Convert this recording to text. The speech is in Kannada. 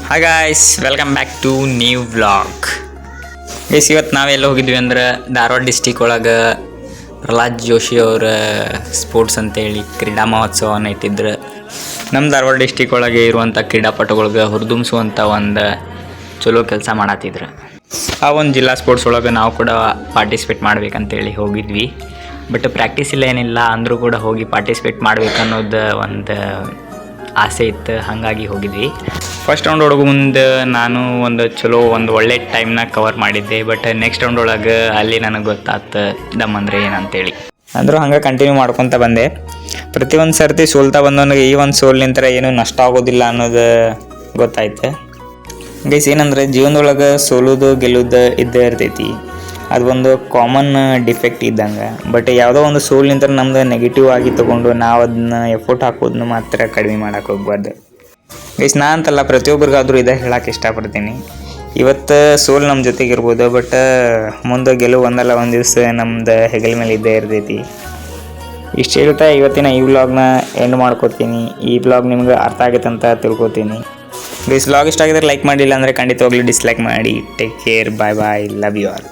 Hi guys, welcome back to new vlog. Guys, ಇವತ್ತು ನಾವೆಲ್ಲ ಹೋಗಿದ್ವಿ ಅಂದ್ರೆ ಧಾರವಾಡ ಡಿಸ್ಟಿಕ್ ಒಳಗೆ ಪ್ರಹ್ಲಾದ್ ಜೋಶಿ ಅವರ ಸ್ಪೋರ್ಟ್ಸ್ ಅಂತೇಳಿ ಕ್ರೀಡಾ ಮಹೋತ್ಸವನ ಇಟ್ಟಿದ್ರು. ನಮ್ಮ ಧಾರವಾಡ ಡಿಸ್ಟಿಕ್ ಒಳಗೆ ಇರುವಂಥ ಕ್ರೀಡಾಪಟುಗಳಿಗೆ ಹುರಿದುಂಬಿಸುವಂಥ ಒಂದು ಚಲೋ ಕೆಲಸ ಮಾಡತ್ತಿದ್ರು. ಆ ಒಂದು ಜಿಲ್ಲಾ ಸ್ಪೋರ್ಟ್ಸ್ ಒಳಗೆ ನಾವು ಕೂಡ ಪಾರ್ಟಿಸಿಪೇಟ್ ಮಾಡ್ಬೇಕಂತೇಳಿ ಹೋಗಿದ್ವಿ. ಬಟ್ ಪ್ರಾಕ್ಟೀಸ್ ಇಲ್ಲ ಏನಿಲ್ಲ ಅಂದರೂ ಕೂಡ ಹೋಗಿ ಪಾರ್ಟಿಸಿಪೇಟ್ ಮಾಡ್ಬೇಕನ್ನೋದು ಒಂದು ಆಸೆ ಇತ್ತು, ಹಾಗಾಗಿ ಹೋಗಿದ್ವಿ. ಫಸ್ಟ್ ರೌಂಡ್ ಒಳಗೆ ಮುಂದೆ ನಾನು ಒಂದು ಒಳ್ಳೆ ಟೈಮ್ನ ಕವರ್ ಮಾಡಿದ್ದೆ. ಬಟ್ ನೆಕ್ಸ್ಟ್ ರೌಂಡ್ ಒಳಗೆ ಅಲ್ಲಿ ನನಗೆ ಗೊತ್ತಾಯ್ತು ದಮ್ ಅಂದರೆ ಏನಂತೇಳಿ. ಅಂದರೂ ಹಂಗೆ ಕಂಟಿನ್ಯೂ ಮಾಡ್ಕೊತ ಬಂದೆ. ಪ್ರತಿಯೊಂದು ಸರ್ತಿ ಸೋಲ್ತಾ ಬಂದವನಿಗೆ ಈ ಒಂದು ಸೋಲ್ ನಿಂತರ ಏನೂ ನಷ್ಟ ಆಗೋದಿಲ್ಲ ಅನ್ನೋದು ಗೊತ್ತಾಯ್ತು. ಗೈಸ್, ಏನಂದರೆ ಜೀವನದೊಳಗೆ ಸೋಲೋದು ಗೆಲ್ಲೋದು ಇದ್ದೇ ಇರ್ತೈತಿ. ಅದು ಒಂದು ಕಾಮನ್ ಡಿಫೆಕ್ಟ್ ಇದ್ದಂಗೆ. ಬಟ್ ಯಾವುದೋ ಒಂದು ಸೋಲ್ ನಿಂತರ ನಮ್ದು ನೆಗೆಟಿವ್ ಆಗಿ ತೊಗೊಂಡು ನಾವು ಅದನ್ನ ಎಫೋರ್ಟ್ ಹಾಕೋದನ್ನ ಮಾತ್ರ ಕಡಿಮೆ ಮಾಡೋಕೆ ಹೋಗ್ಬಾರ್ದು. ಗೈಸ್, ನಾ ಅಂತಲ್ಲ, ಪ್ರತಿಯೊಬ್ಬರಿಗಾದರೂ ಇದೇ ಹೇಳಕ್ಕೆ ಇಷ್ಟಪಡ್ತೀನಿ. ಇವತ್ತು ಸೋಲ್ ನಮ್ಮ ಜೊತೆಗೆ ಇರ್ಬೋದು, ಬಟ್ ಮುಂದೆ ಗೆಲುವು ಒಂದಲ್ಲ ಒಂದು ದಿವಸ ನಮ್ದು ಹೆಗಲ ಮೇಲೆ ಇದ್ದೇ ಇರ್ತೈತಿ. ಇಷ್ಟು ಹೇಳ್ತಾ ಇವತ್ತಿನ ಈ ವ್ಲಾಗ್ನ ಎಂಡ್ ಮಾಡ್ಕೋತೀನಿ. ಈ ವ್ಲಾಗ್ ನಿಮ್ಗೆ ಅರ್ಥ ಆಗೈತೆ ಅಂತ ತಿಳ್ಕೊತೀನಿ. ಗೈಸ್, ವ್ಲಾಗ್ ಇಷ್ಟ ಆಗಿದ್ರೆ ಲೈಕ್ ಮಾಡಿಲ್ಲ ಅಂದರೆ ಖಂಡಿತವಾಗ್ಲೂ ಡಿಸ್ಲೈಕ್ ಮಾಡಿ. Take care, bye bye, love you all.